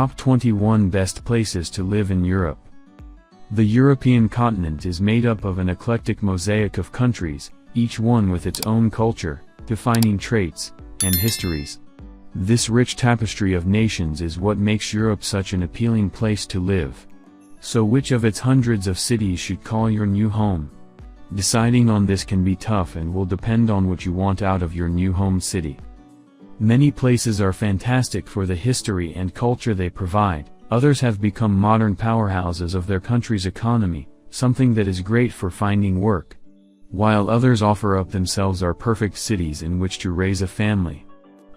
Top 21 Best Places to Live in Europe. The European continent is made up of an eclectic mosaic of countries, each one with its own culture, defining traits, and histories. This rich tapestry of nations is what makes Europe such an appealing place to live. So which of its hundreds of cities should call your new home? Deciding on this can be tough and will depend on what you want out of your new home city. Many places are fantastic for the history and culture they provide, others have become modern powerhouses of their country's economy, something that is great for finding work. While others offer up themselves are perfect cities in which to raise a family.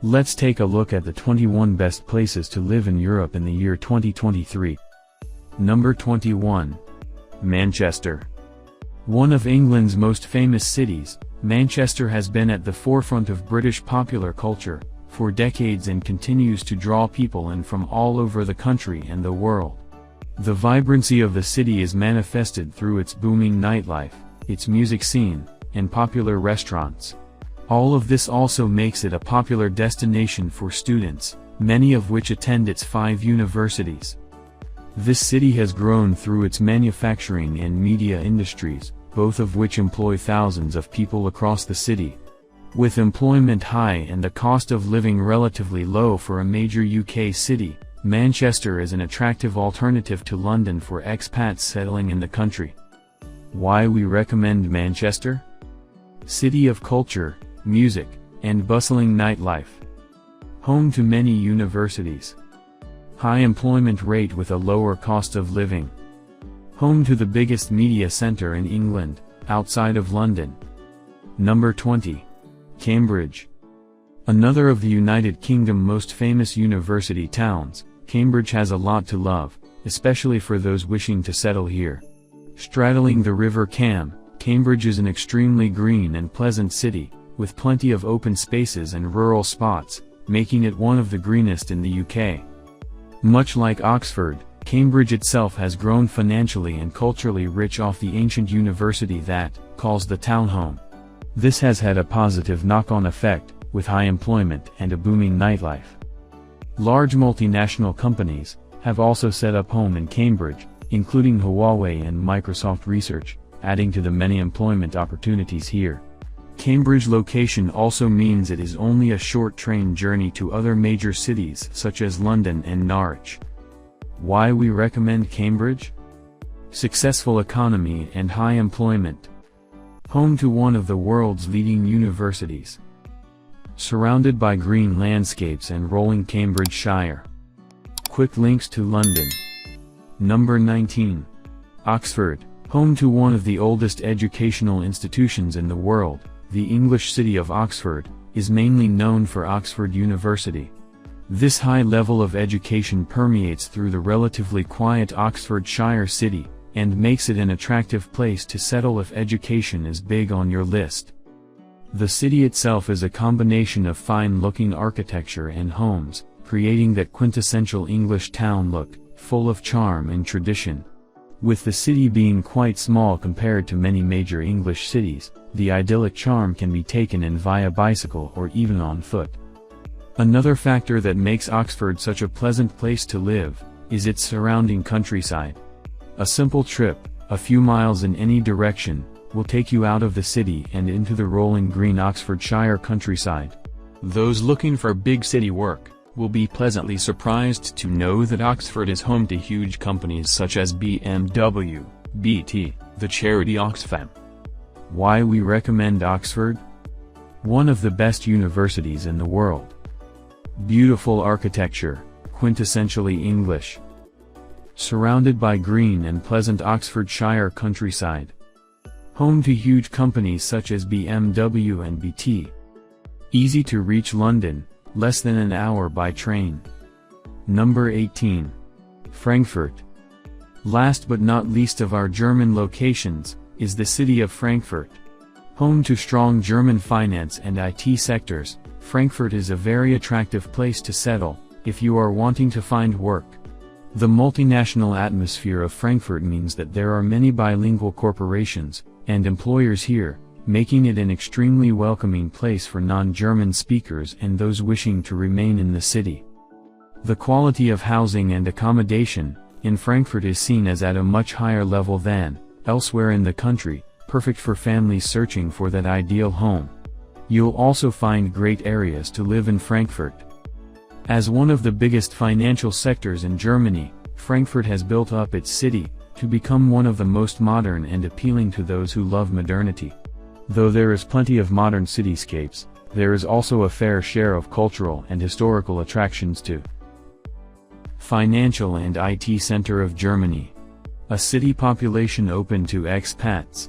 Let's take a look at the 21 best places to live in Europe in the year 2023. Number 21. Manchester. One of England's most famous cities, Manchester has been at the forefront of British popular culture for decades and continues to draw people in from all over the country and the world. The vibrancy of the city is manifested through its booming nightlife, its music scene, and popular restaurants. All of this also makes it a popular destination for students, many of which attend its 5 universities. This city has grown through its manufacturing and media industries, both of which employ thousands of people across the city. With employment high and the cost of living relatively low for a major UK city, Manchester is an attractive alternative to London for expats settling in the country. Why we recommend Manchester? City of culture, music, and bustling nightlife. Home to many universities. High employment rate with a lower cost of living. Home to the biggest media center in England, outside of London. Number 20. Cambridge. Another of the United Kingdom's most famous university towns, Cambridge has a lot to love, especially for those wishing to settle here. Straddling the River Cam, Cambridge is an extremely green and pleasant city, with plenty of open spaces and rural spots, making it one of the greenest in the UK. Much like Oxford, Cambridge itself has grown financially and culturally rich off the ancient university that calls the town home. This has had a positive knock-on effect, with high employment and a booming nightlife. Large multinational companies have also set up home in Cambridge, including Huawei and Microsoft Research, adding to the many employment opportunities here. Cambridge location also means it is only a short train journey to other major cities such as London and Norwich. Why we recommend Cambridge? Successful economy and high employment. Home to one of the world's leading universities. Surrounded by green landscapes and rolling Cambridgeshire. Quick links to London. Number 19. Oxford. Home to one of the oldest educational institutions in the world, the English city of Oxford, is mainly known for Oxford University. This high level of education permeates through the relatively quiet Oxfordshire city, and makes it an attractive place to settle if education is big on your list. The city itself is a combination of fine-looking architecture and homes, creating that quintessential English town look, full of charm and tradition. With the city being quite small compared to many major English cities, the idyllic charm can be taken in via bicycle or even on foot. Another factor that makes Oxford such a pleasant place to live, is its surrounding countryside. A simple trip, a few miles in any direction, will take you out of the city and into the rolling green Oxfordshire countryside. Those looking for big city work will be pleasantly surprised to know that Oxford is home to huge companies such as BMW, BT, the charity Oxfam. Why we recommend Oxford? One of the best universities in the world. Beautiful architecture, quintessentially English. Surrounded by green and pleasant Oxfordshire countryside. Home to huge companies such as BMW and BT. Easy to reach London, less than an hour by train. Number 18. Frankfurt. Last but not least of our German locations, is the city of Frankfurt. Home to strong German finance and IT sectors, Frankfurt is a very attractive place to settle, if you are wanting to find work. The multinational atmosphere of Frankfurt means that there are many bilingual corporations and employers here, making it an extremely welcoming place for non-German speakers and those wishing to remain in the city. The quality of housing and accommodation in Frankfurt is seen as at a much higher level than elsewhere in the country, perfect for families searching for that ideal home. You'll also find great areas to live in Frankfurt. As one of the biggest financial sectors in Germany, Frankfurt has built up its city to become one of the most modern and appealing to those who love modernity. Though there is plenty of modern cityscapes, there is also a fair share of cultural and historical attractions too. Financial and IT center of Germany. A city population open to expats.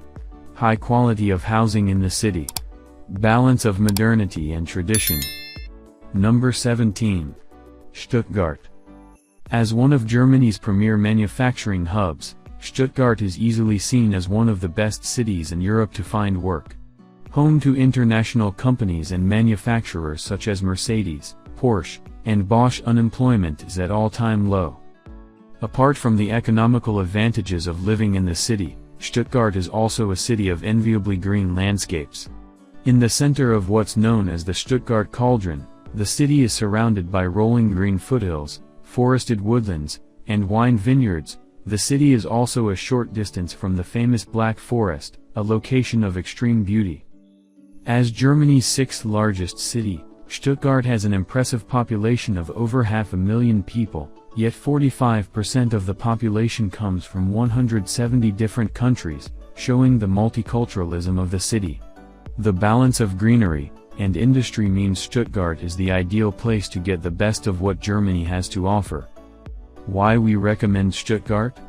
High quality of housing in the city. Balance of modernity and tradition. Number 17. Stuttgart. As one of Germany's premier manufacturing hubs, Stuttgart is easily seen as one of the best cities in Europe to find work. Home to international companies and manufacturers such as Mercedes, Porsche, and Bosch. Unemployment is at all-time low. Apart from the economical advantages of living in the city, Stuttgart is also a city of enviably green landscapes. In the center of what's known as the Stuttgart Cauldron, the city is surrounded by rolling green foothills, forested woodlands, and wine vineyards. The city is also a short distance from the famous Black Forest, a location of extreme beauty. As Germany's sixth largest city, Stuttgart has an impressive population of over 500,000 people, yet 45% of the population comes from 170 different countries, showing the multiculturalism of the city. The balance of greenery and industry means Stuttgart is the ideal place to get the best of what Germany has to offer. Why we recommend Stuttgart?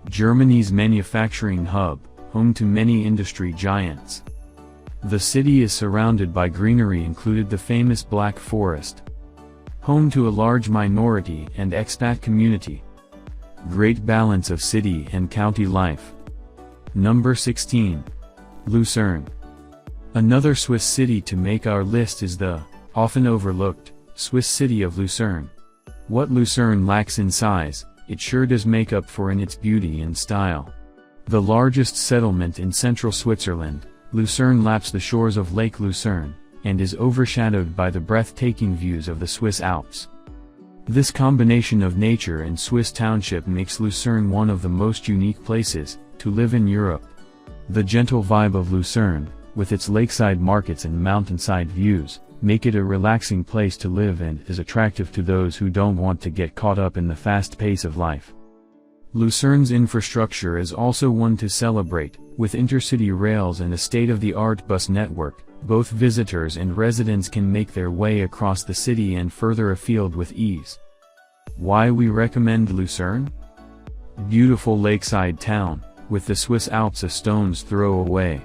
Germany's manufacturing hub, home to many industry giants. The city is surrounded by greenery, including the famous Black Forest. Home to a large minority and expat community. Great balance of city and county life. Number 16. Lucerne. Another Swiss city to make our list is the, often overlooked, Swiss city of Lucerne. What Lucerne lacks in size, it sure does make up for in its beauty and style. The largest settlement in central Switzerland, Lucerne laps the shores of Lake Lucerne, and is overshadowed by the breathtaking views of the Swiss Alps. This combination of nature and Swiss township makes Lucerne one of the most unique places to live in Europe. The gentle vibe of Lucerne, with its lakeside markets and mountainside views, make it a relaxing place to live and is attractive to those who don't want to get caught up in the fast pace of life. Lucerne's infrastructure is also one to celebrate, with intercity rails and a state-of-the-art bus network. Both visitors and residents can make their way across the city and further afield with ease. Why we recommend Lucerne? Beautiful lakeside town, with the Swiss Alps a stone's throw away.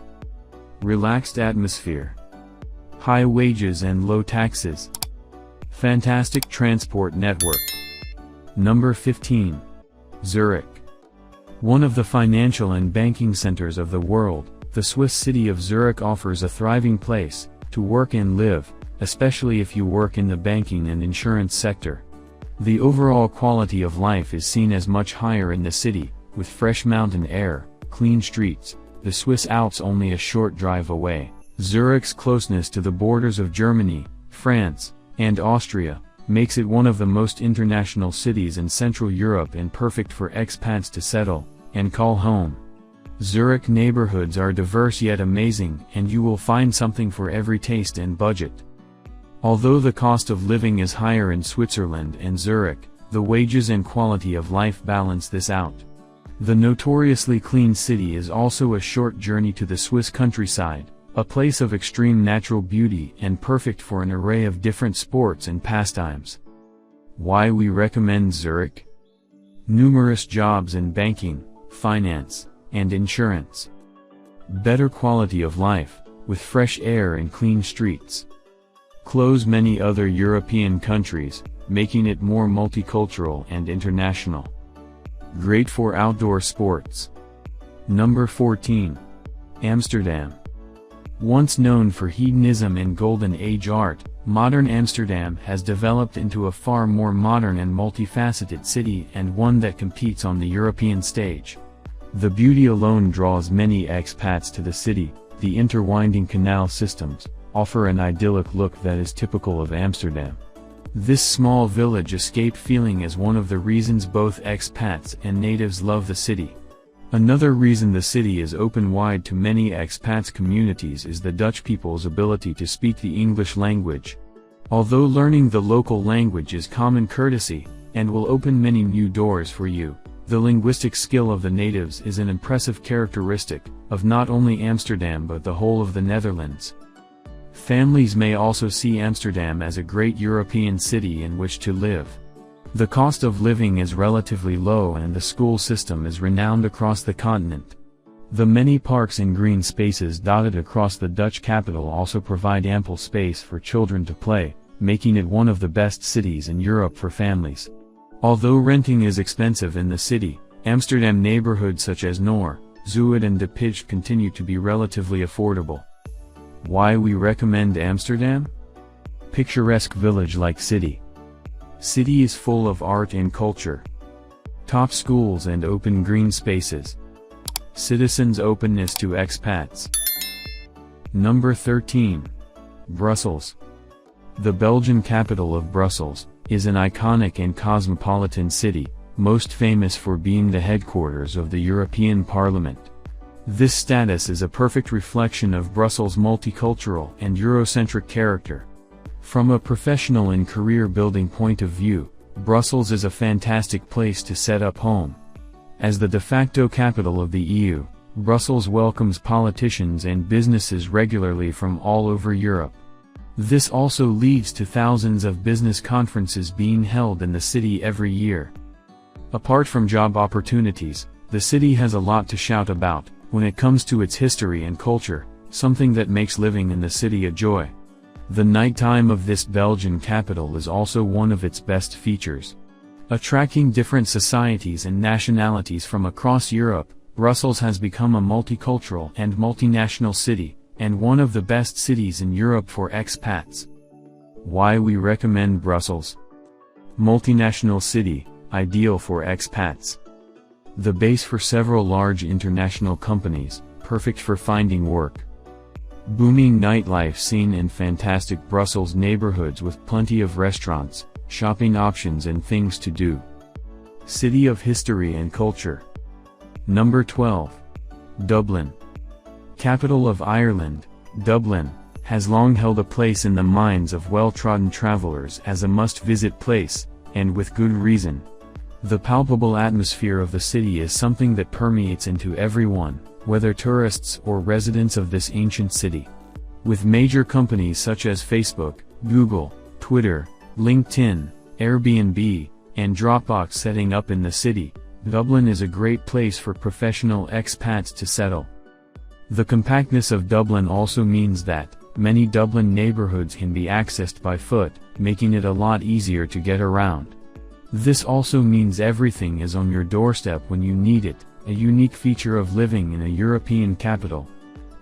Relaxed atmosphere. High wages and low taxes. Fantastic transport network. Number 15. Zurich. One of the financial and banking centers of the world, the Swiss city of Zurich offers a thriving place to work and live, especially if you work in the banking and insurance sector. The overall quality of life is seen as much higher in the city, with fresh mountain air, clean streets, the Swiss Alps only a short drive away. Zurich's closeness to the borders of Germany, France, and Austria makes it one of the most international cities in Central Europe and perfect for expats to settle and call home. Zurich neighborhoods are diverse yet amazing, and you will find something for every taste and budget. Although the cost of living is higher in Switzerland and Zurich, the wages and quality of life balance this out. The notoriously clean city is also a short journey to the Swiss countryside, a place of extreme natural beauty and perfect for an array of different sports and pastimes. Why we recommend Zurich? Numerous jobs in banking, finance, and insurance. Better quality of life, with fresh air and clean streets. Close many other European countries, making it more multicultural and international. Great for outdoor sports. Number 14. Amsterdam. Once known for hedonism and Golden Age art, modern Amsterdam has developed into a far more modern and multifaceted city, and one that competes on the European stage. The beauty alone draws many expats to the city. The interwinding canal systems offer an idyllic look that is typical of Amsterdam. This small village escaped feeling as one of the reasons both expats and natives love the city. Another reason the city is open wide to many expats communities is the Dutch people's ability to speak the English language. Although learning the local language is common courtesy, and will open many new doors for you, the linguistic skill of the natives is an impressive characteristic of not only Amsterdam but the whole of the Netherlands. Families may also see Amsterdam as a great European city in which to live. The cost of living is relatively low and the school system is renowned across the continent. The many parks and green spaces dotted across the Dutch capital also provide ample space for children to play, making it one of the best cities in Europe for families. Although renting is expensive in the city, Amsterdam neighborhoods such as Noor, Zuid and De Pijp continue to be relatively affordable. Why we recommend Amsterdam? Picturesque village-like city. City is full of art and culture. Top schools and open green spaces. Citizens' openness to expats. Number 13. Brussels. The Belgian capital of Brussels is an iconic and cosmopolitan city, most famous for being the headquarters of the European Parliament. This status is a perfect reflection of Brussels' multicultural and Eurocentric character. From a professional and career-building point of view, Brussels is a fantastic place to set up home. As the de facto capital of the EU, Brussels welcomes politicians and businesses regularly from all over Europe. This also leads to thousands of business conferences being held in the city every year. Apart from job opportunities, the city has a lot to shout about when it comes to its history and culture, something that makes living in the city a joy. The nighttime of this Belgian capital is also one of its best features. Attracting different societies and nationalities from across Europe, Brussels has become a multicultural and multinational city, and one of the best cities in Europe for expats. Why we recommend Brussels? Multinational city, ideal for expats. The base for several large international companies, perfect for finding work. Booming nightlife scene in fantastic Brussels neighborhoods with plenty of restaurants, shopping options and things to do. City of history and culture. Number 12. Dublin. Capital of Ireland, Dublin has long held a place in the minds of well-trodden travelers as a must-visit place, and with good reason. The palpable atmosphere of the city is something that permeates into everyone, whether tourists or residents of this ancient city. With major companies such as Facebook, Google, Twitter, LinkedIn, Airbnb, and Dropbox setting up in the city, Dublin is a great place for professional expats to settle. The compactness of Dublin also means that many Dublin neighborhoods can be accessed by foot, making it a lot easier to get around. This also means everything is on your doorstep when you need it, a unique feature of living in a European capital.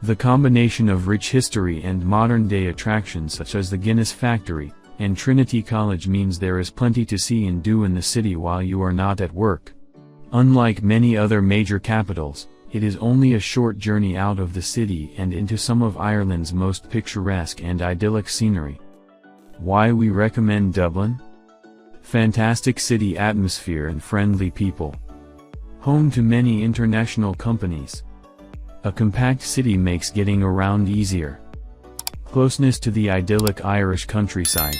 The combination of rich history and modern-day attractions such as the Guinness Factory and Trinity College means there is plenty to see and do in the city while you are not at work. Unlike many other major capitals, it is only a short journey out of the city and into some of Ireland's most picturesque and idyllic scenery. Why we recommend Dublin? Fantastic city atmosphere and friendly people. Home to many international companies. A compact city makes getting around easier. Closeness to the idyllic Irish countryside.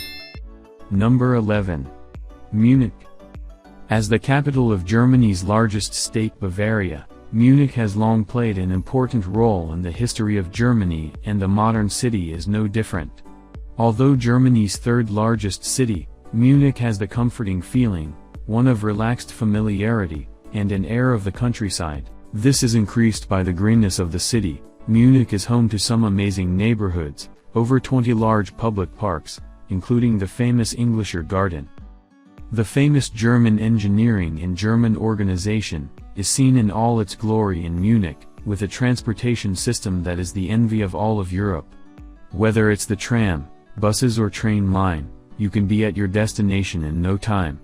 Number 11. Munich. As the capital of Germany's largest state Bavaria, Munich has long played an important role in the history of Germany, and the modern city is no different. Although Germany's third largest city, Munich has the comforting feeling, one of relaxed familiarity, and an air of the countryside. This is increased by the greenness of the city. Munich is home to some amazing neighborhoods, over 20 large public parks, including the famous Englischer Garden. The famous German engineering and German organization is seen in all its glory in Munich, with a transportation system that is the envy of all of Europe. Whether it's the tram, buses or train line, you can be at your destination in no time.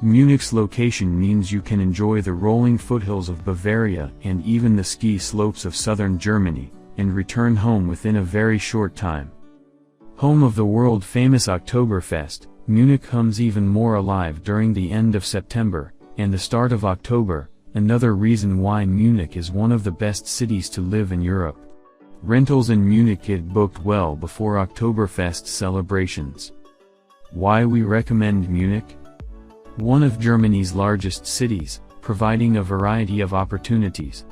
Munich's location means you can enjoy the rolling foothills of Bavaria and even the ski slopes of southern Germany, and return home within a very short time. Home of the world-famous Oktoberfest, Munich comes even more alive during the end of September and the start of October, another reason why Munich is one of the best cities to live in Europe. Rentals in Munich get booked well before Oktoberfest celebrations. Why we recommend Munich? One of Germany's largest cities, providing a variety of opportunities.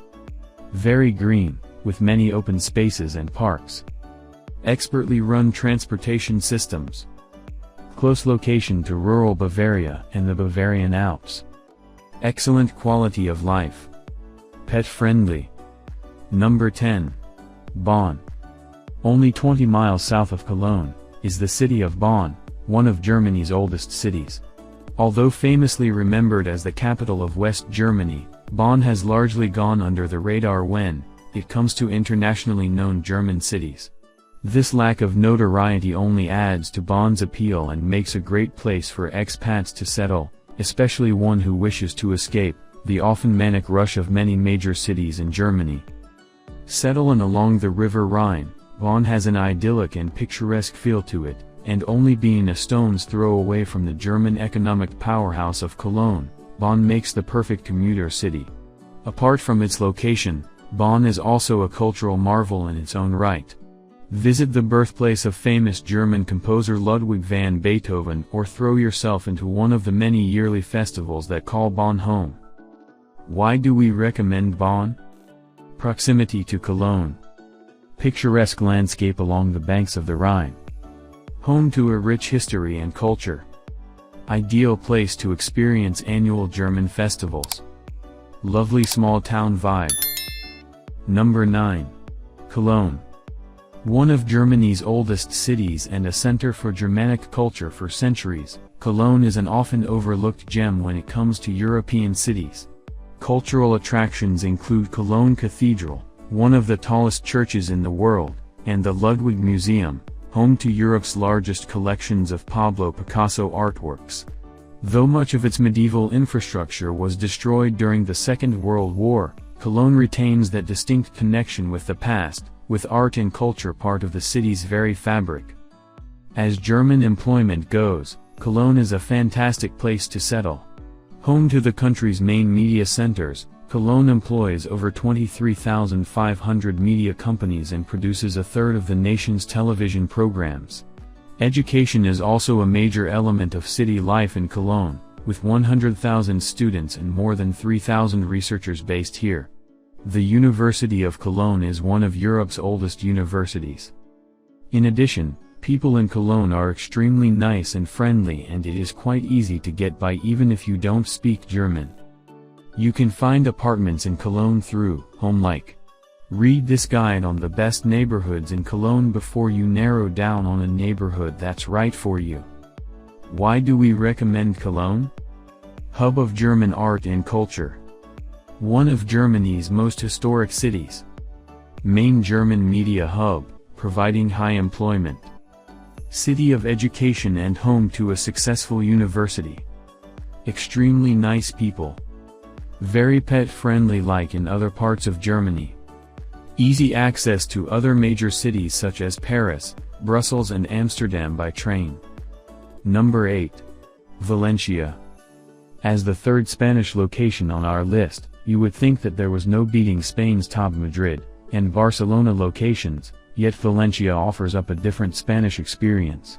Very green, with many open spaces and parks. Expertly run transportation systems. Close location to rural Bavaria and the Bavarian Alps. Excellent quality of life. Pet-friendly. Number 10. Bonn. Only 20 miles south of Cologne, is the city of Bonn, one of Germany's oldest cities. Although famously remembered as the capital of West Germany, Bonn has largely gone under the radar when it comes to internationally known German cities. This lack of notoriety only adds to Bonn's appeal and makes a great place for expats to settle, especially one who wishes to escape the often manic rush of many major cities in Germany. Settling along the River Rhine, Bonn has an idyllic and picturesque feel to it, and only being a stone's throw away from the German economic powerhouse of Cologne, Bonn makes the perfect commuter city. Apart from its location, Bonn is also a cultural marvel in its own right. Visit the birthplace of famous German composer Ludwig van Beethoven or throw yourself into one of the many yearly festivals that call Bonn home. Why do we recommend Bonn? Proximity to Cologne. Picturesque landscape along the banks of the Rhine. Home to a rich history and culture. Ideal place to experience annual German festivals. Lovely small town vibe. Number 9. Cologne. One of Germany's oldest cities and a center for Germanic culture for centuries, Cologne is an often overlooked gem when it comes to European cities. Cultural attractions include Cologne Cathedral, one of the tallest churches in the world, and the Ludwig Museum, home to Europe's largest collections of Pablo Picasso artworks. Though much of its medieval infrastructure was destroyed during the Second World War, Cologne retains that distinct connection with the past, with art and culture part of the city's very fabric. As German employment goes, Cologne is a fantastic place to settle. Home to the country's main media centers, Cologne employs over 23,500 media companies and produces a third of the nation's television programs. Education is also a major element of city life in Cologne, with 100,000 students and more than 3,000 researchers based here. The University of Cologne is one of Europe's oldest universities. In addition, people in Cologne are extremely nice and friendly, and it is quite easy to get by even if you don't speak German. You can find apartments in Cologne through HomeLike. Read this guide on the best neighborhoods in Cologne before you narrow down on a neighborhood that's right for you. Why do we recommend Cologne? Hub of German art and culture. One of Germany's most historic cities. Main German media hub, providing high employment. City of education and home to a successful university. Extremely nice people. Very pet-friendly like in other parts of Germany. Easy access to other major cities such as Paris, Brussels and Amsterdam by train. Number 8. Valencia. As the third Spanish location on our list, you would think that there was no beating Spain's top Madrid and Barcelona locations, yet Valencia offers up a different Spanish experience.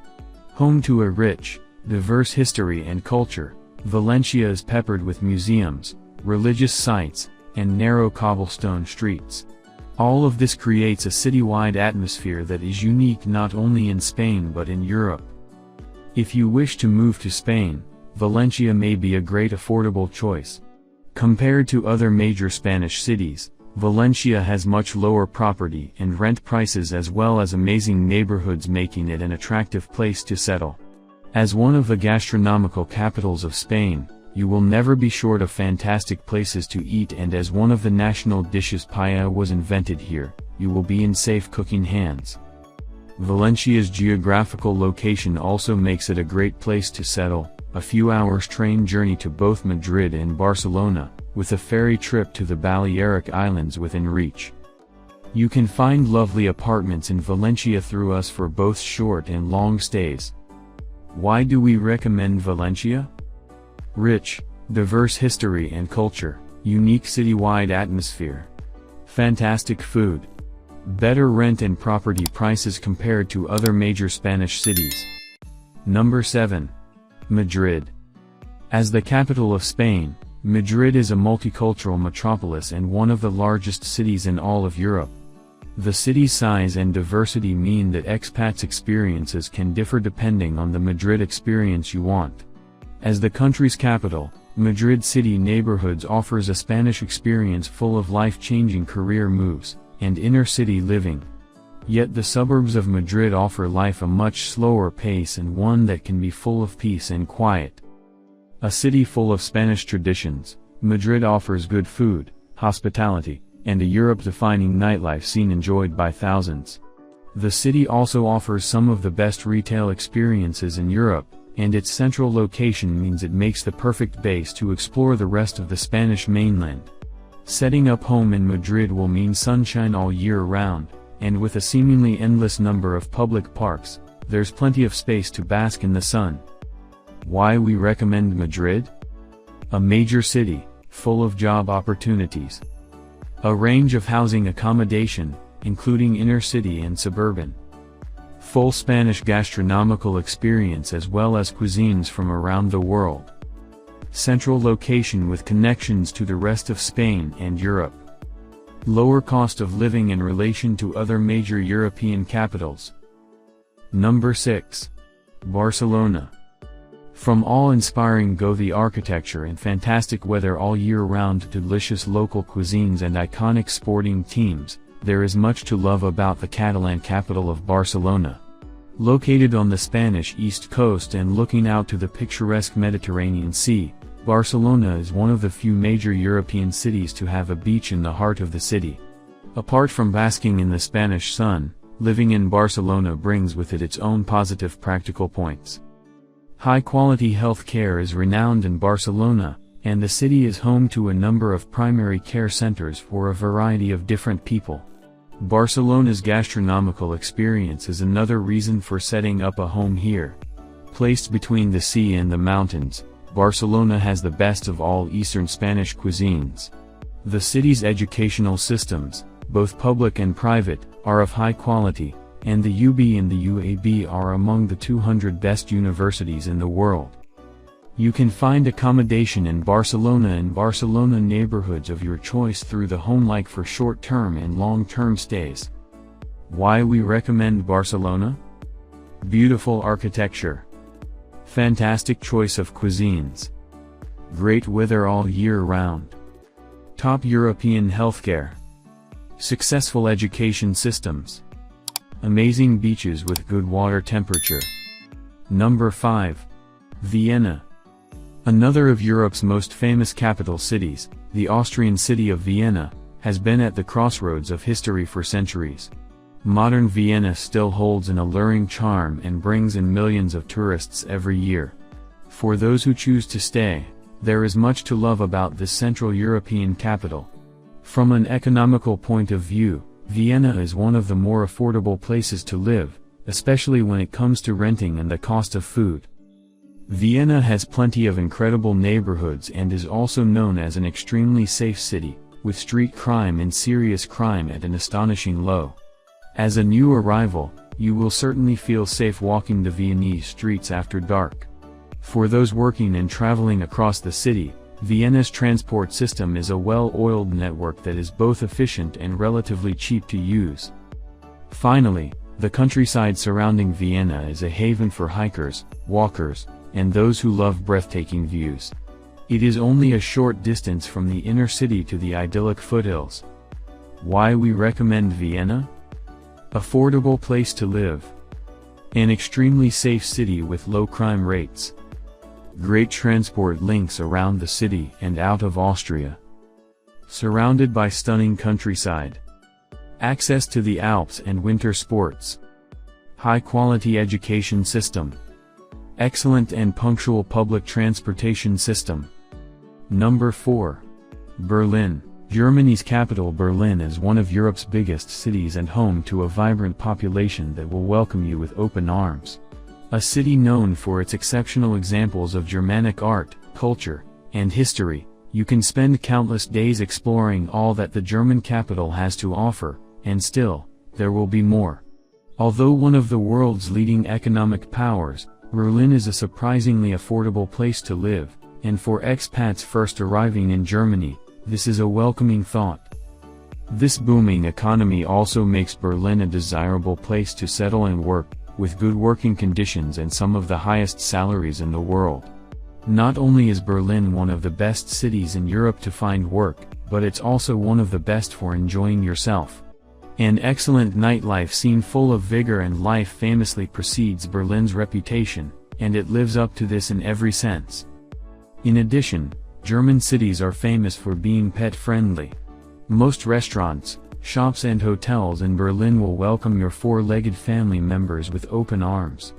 Home to a rich, diverse history and culture, Valencia is peppered with museums, religious sites, and narrow cobblestone streets. All of this creates a citywide atmosphere that is unique not only in Spain but in Europe. If you wish to move to Spain, Valencia may be a great affordable choice. Compared to other major Spanish cities, Valencia has much lower property and rent prices as well as amazing neighborhoods, making it an attractive place to settle. As one of the gastronomical capitals of Spain, you will never be short of fantastic places to eat, and as one of the national dishes paella was invented here, you will be in safe cooking hands. Valencia's geographical location also makes it a great place to settle, a few hours train journey to both Madrid and Barcelona, with a ferry trip to the Balearic Islands within reach. You can find lovely apartments in Valencia through us for both short and long stays. Why do we recommend Valencia? Rich, diverse history and culture, unique citywide atmosphere, fantastic food, better rent and property prices compared to other major Spanish cities. Number 7. Madrid. As the capital of Spain, Madrid is a multicultural metropolis and one of the largest cities in all of Europe. The city's size and diversity mean that expats' experiences can differ depending on the Madrid experience you want. As the country's capital, Madrid city neighborhoods offers a Spanish experience full of life-changing career moves and inner-city living. Yet the suburbs of Madrid offer life a much slower pace and one that can be full of peace and quiet. A city full of Spanish traditions, Madrid offers good food, hospitality, and a Europe-defining nightlife scene enjoyed by thousands. The city also offers some of the best retail experiences in Europe, and its central location means it makes the perfect base to explore the rest of the Spanish mainland. Setting up home in Madrid will mean sunshine all year round, and with a seemingly endless number of public parks, there's plenty of space to bask in the sun. Why we recommend Madrid? A major city, full of job opportunities. A range of housing accommodation, including inner-city and suburban. Full Spanish gastronomical experience as well as cuisines from around the world. Central location with connections to the rest of Spain and Europe. Lower cost of living in relation to other major European capitals. Number 6. Barcelona. From awe-inspiring Gothic architecture and fantastic weather all year round to delicious local cuisines and iconic sporting teams, there is much to love about the Catalan capital of Barcelona. Located on the Spanish east coast and looking out to the picturesque Mediterranean Sea, Barcelona is one of the few major European cities to have a beach in the heart of the city. Apart from basking in the Spanish sun, living in Barcelona brings with it its own positive practical points. High-quality health care is renowned in Barcelona, and the city is home to a number of primary care centers for a variety of different people. Barcelona's gastronomical experience is another reason for setting up a home here. Placed between the sea and the mountains, Barcelona has the best of all Eastern Spanish cuisines. The city's educational systems, both public and private, are of high quality, and the UB and the UAB are among the 200 best universities in the world. You can find accommodation in Barcelona neighborhoods of your choice through the Home-like for short-term and long-term stays. Why we recommend Barcelona? Beautiful architecture. Fantastic choice of cuisines. Great weather all year round. Top European healthcare. Successful education systems. Amazing beaches with good water temperature. Number 5. Vienna. Another of Europe's most famous capital cities, the Austrian city of Vienna, has been at the crossroads of history for centuries. Modern Vienna still holds an alluring charm and brings in millions of tourists every year. For those who choose to stay, there is much to love about this Central European capital. From an economical point of view, Vienna is one of the more affordable places to live, especially when it comes to renting and the cost of food. Vienna has plenty of incredible neighborhoods and is also known as an extremely safe city, with street crime and serious crime at an astonishing low. As a new arrival, you will certainly feel safe walking the Viennese streets after dark. For those working and traveling across the city, Vienna's transport system is a well-oiled network that is both efficient and relatively cheap to use. Finally, the countryside surrounding Vienna is a haven for hikers, walkers, and those who love breathtaking views. It is only a short distance from the inner city to the idyllic foothills. Why we recommend Vienna? Affordable place to live. An extremely safe city with low crime rates. Great transport links around the city and out of Austria. Surrounded by stunning countryside. Access to the Alps and winter sports. High-quality education system. Excellent and punctual public transportation system. Number 4. Berlin. Germany's capital Berlin is one of Europe's biggest cities and home to a vibrant population that will welcome you with open arms. A city known for its exceptional examples of Germanic art, culture, and history, you can spend countless days exploring all that the German capital has to offer, and still, there will be more. Although one of the world's leading economic powers, Berlin is a surprisingly affordable place to live, and for expats first arriving in Germany, this is a welcoming thought. This booming economy also makes Berlin a desirable place to settle and work, with good working conditions and some of the highest salaries in the world. Not only is Berlin one of the best cities in Europe to find work, but it's also one of the best for enjoying yourself. An excellent nightlife scene full of vigor and life famously precedes Berlin's reputation, and it lives up to this in every sense. In addition, German cities are famous for being pet-friendly. Most restaurants, shops and hotels in Berlin will welcome your four-legged family members with open arms.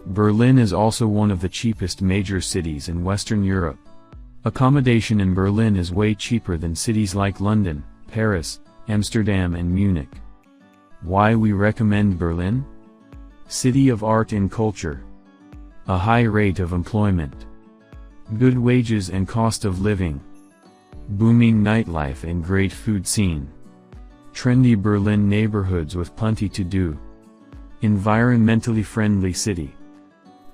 Berlin is also one of the cheapest major cities in Western Europe. Accommodation in Berlin is way cheaper than cities like London, Paris, Amsterdam and Munich. Why we recommend Berlin? City of art and culture. A high rate of employment. Good wages and cost of living. Booming nightlife and great food scene. Trendy Berlin neighborhoods with plenty to do. Environmentally friendly city.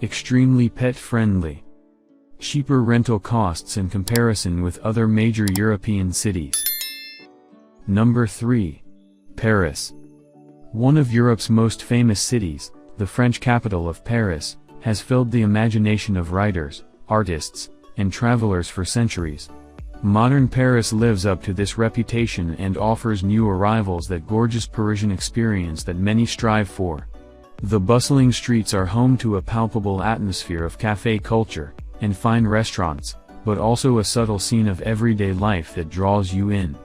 Extremely pet-friendly. Cheaper rental costs in comparison with other major European cities. Number 3. Paris. One of Europe's most famous cities, the French capital of Paris, has filled the imagination of writers, artists, and travelers for centuries. Modern Paris lives up to this reputation and offers new arrivals that gorgeous Parisian experience that many strive for. The bustling streets are home to a palpable atmosphere of café culture, and fine restaurants, but also a subtle scene of everyday life that draws you in.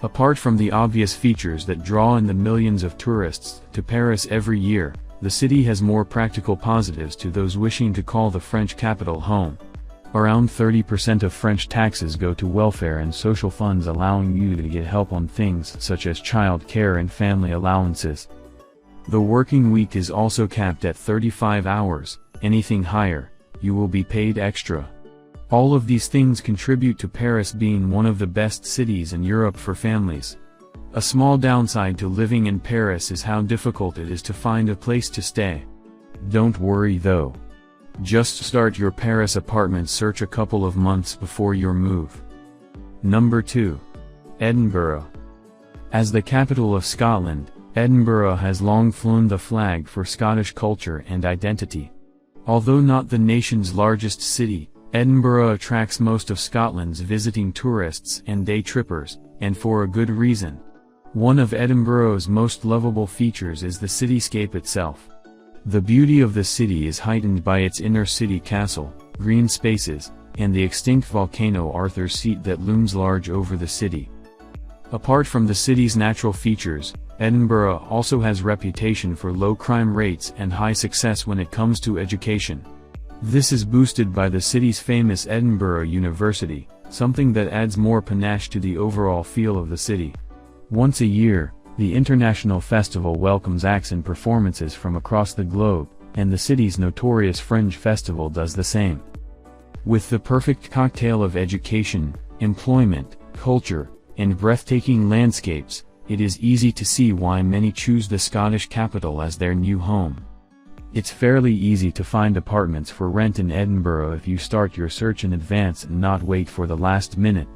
Apart from the obvious features that draw in the millions of tourists to Paris every year, the city has more practical positives to those wishing to call the French capital home. Around 30% of French taxes go to welfare and social funds, allowing you to get help on things such as child care and family allowances. The working week is also capped at 35 hours, anything higher, you will be paid extra. All of these things contribute to Paris being one of the best cities in Europe for families. A small downside to living in Paris is how difficult it is to find a place to stay. Don't worry though. Just start your Paris apartment search a couple of months before your move. Number 2. Edinburgh. As the capital of Scotland, Edinburgh has long flown the flag for Scottish culture and identity. Although not the nation's largest city, Edinburgh attracts most of Scotland's visiting tourists and day trippers, and for a good reason. One of Edinburgh's most lovable features is the cityscape itself. The beauty of the city is heightened by its inner city castle, green spaces, and the extinct volcano Arthur's Seat that looms large over the city. Apart from the city's natural features, Edinburgh also has reputation for low crime rates and high success when it comes to education. This is boosted by the city's famous Edinburgh University, something that adds more panache to the overall feel of the city. Once a year, the International Festival welcomes acts and performances from across the globe, and the city's notorious Fringe Festival does the same. With the perfect cocktail of education, employment, culture, and breathtaking landscapes, it is easy to see why many choose the Scottish capital as their new home. It's fairly easy to find apartments for rent in Edinburgh if you start your search in advance and not wait for the last minute.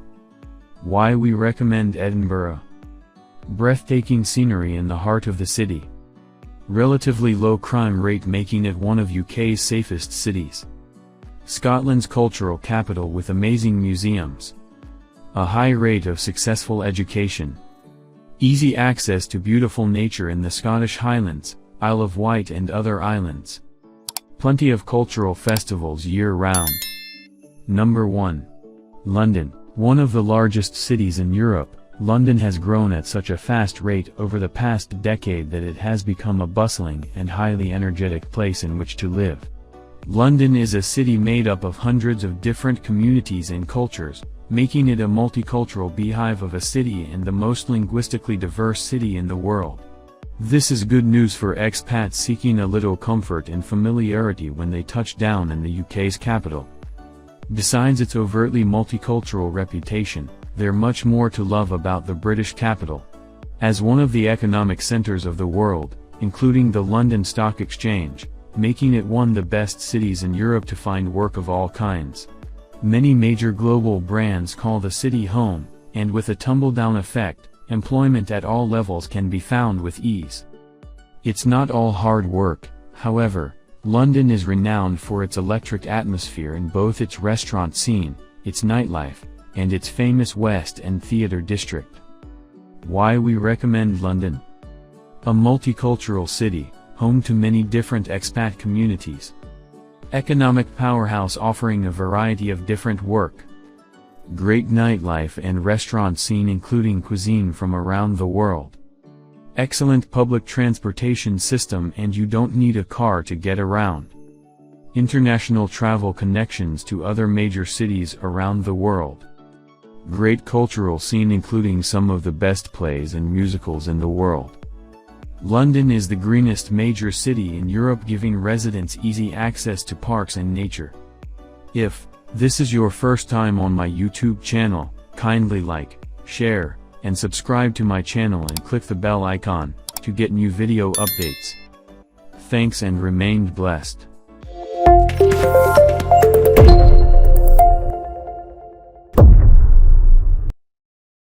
Why we recommend Edinburgh? Breathtaking scenery in the heart of the city. Relatively low crime rate making it one of UK's safest cities. Scotland's cultural capital with amazing museums. A high rate of successful education. Easy access to beautiful nature in the Scottish Highlands, Isle of Wight and other islands. Plenty of cultural festivals year-round. Number 1. London. One of the largest cities in Europe, London has grown at such a fast rate over the past decade that it has become a bustling and highly energetic place in which to live. London is a city made up of hundreds of different communities and cultures, making it a multicultural beehive of a city and the most linguistically diverse city in the world. This is good news for expats seeking a little comfort and familiarity when they touch down in the UK's capital. Besides its overtly multicultural reputation, there's much more to love about the British capital. As one of the economic centres of the world, including the London Stock Exchange, making it one of the best cities in Europe to find work of all kinds. Many major global brands call the city home, and with a tumble-down effect, employment at all levels can be found with ease. It's not all hard work, however. London is renowned for its electric atmosphere in both its restaurant scene, its nightlife, and its famous West End theatre district. Why we recommend London? A multicultural city, home to many different expat communities. Economic powerhouse offering a variety of different work. Great nightlife and restaurant scene including cuisine from around the world. Excellent public transportation system and you don't need a car to get around. International travel connections to other major cities around the world. Great cultural scene including some of the best plays and musicals in the world. London is the greenest major city in Europe, giving residents easy access to parks and nature. If this is your first time on my YouTube channel, kindly like, share, and subscribe to my channel and click the bell icon to get new video updates. Thanks and remain blessed.